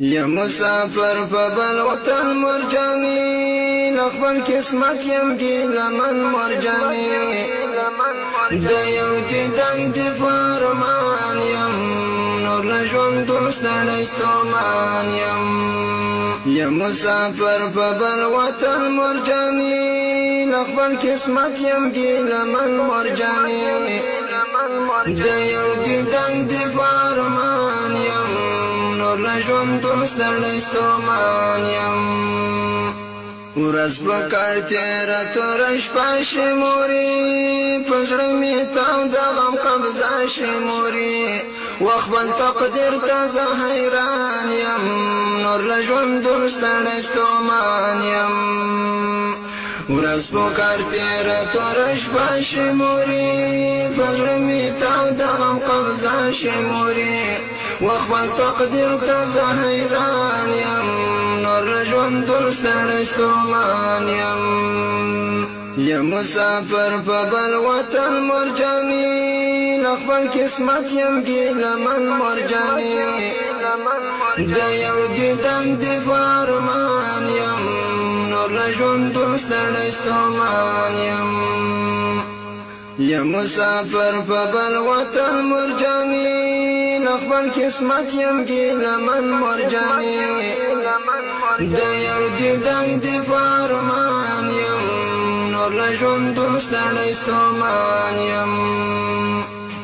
یا مسافر په بل وطن مرجانی لخبل قسمت یم ګیلمن مرجانی د یو دیدن دی فرمان یم نور له ژوندون ستړی ستومان یم یا مسافر په بل وطن مرجانی لخبل قسمت یم ګیلمن مرجانی د یو دیدن دی فرمان یم نور له ژوندون ستړی ستومان یم ورځ په کار تېره توره شپه شموري په زړه مې تاو د غم قبضه شموري وخت بل تقدیر ته زه حیران یم نور له ژوندون ستړی ستومان یم ورځ په کار تېره توره شپه شموري په زړه مې تاو د غم قبضه شموري وخت بل تقدیر ته زه حیران یم نور له ژوندون ستړی ستومان یم یا مسافر په بل وطن مرجانی لخبل قسمت یم ګیلمن مرجانی د یو دیدن دی فرمان یم نور له ژوندون ستړی ستومان یم یا مسافر په بل وطن مرجانی لخبل قسمت یم ګیلمن مرجانی د یو دیدن دی فرمان یم نور له ژوندون ستړی ستومان یم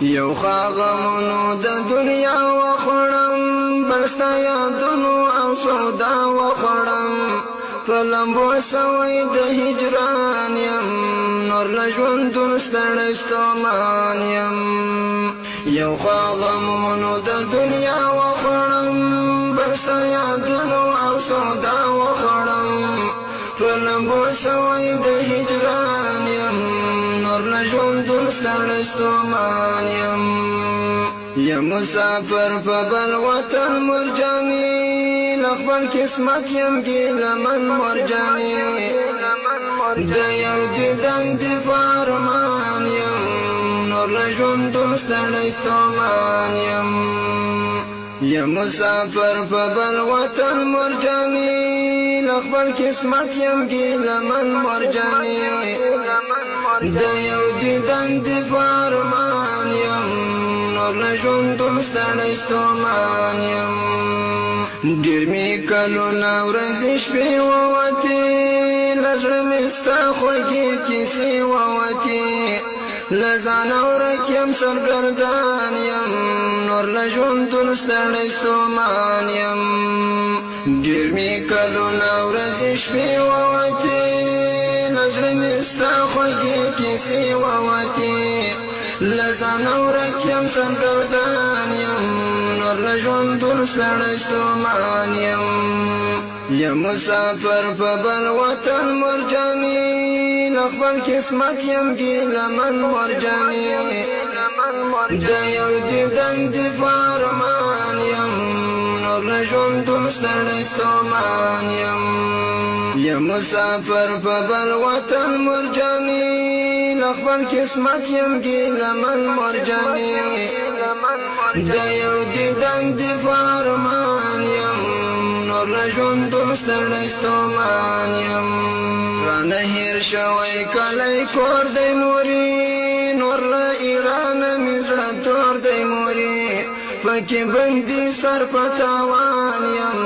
یو غمونو د دنیا وخوړم بل ستا یادونو او سودا وخوړم په لمبو سوی د هجران یم نور له ژوندون ستړی ستومان یم یو غمونو د دنیا وخوړم بل ستا یادونو او سودا وخوړم په لمبو سوی د هجران یم نور له ژوندون ستړی ستومان یم یا مسافر په بل وطن مرجانی لخبل قسمت یم ګیلمن مرجانی د یو دیدن دی فرمان یم نور له ژوندون ستړی ستومان یم یا مسافر په بل وطن مرجانی لخبل قسمت یم ګیلمن مرجانی د یو دیدن دی فرمان یم نور له ژوندون ستړی ستومان یم ډېر مې کلونه ورځې شپې ووتې له زړه مې ستا خوږې کیسې ووتې له ځانه ورک یم سرګردان یم نور له ژوندون ستړی ستومان یم ډېر مې کلونه ورځې شپې ووتې له زړه مې ستا خوږې کیسې ووتې له ځانه ورک یم سرګردان یم نور له ژوندون ستړی ستومان یم یا مسافر په بل وطن مرجانی لخبل قسمت یم ګیلمن مرجانی د یو دیدن دی فرمان یم نور له ژوندون ستړی ستومان یم یا مسافر په بل وطن مرجانی لخبل قسمت یم ګیلمن مرجانی د یو دیدن دی فرمان یم نور له ژوندون ستړی ستومان یم رانه هیر شوی کلی کور دی موري نور له ایرانه مې زړه تور دی موري پکې بندي سر په تاوان یم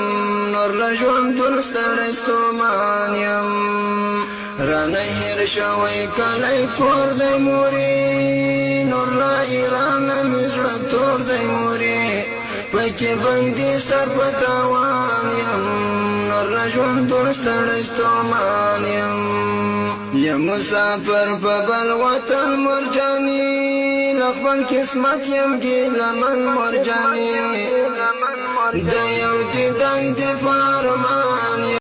نور له ژوندون ستړی ستومان یم رانه هیر شوی کلی کور دی موري نور له ایرانه مې زړه تور دی موري پکې بندي سر په تاوان یم نور له ژوندون ستړی ستومان یم یا مسافر په بل وطن مرجانی لخبل قسمت یم ګیلمن مرجانی د یو دیدن دی فرمان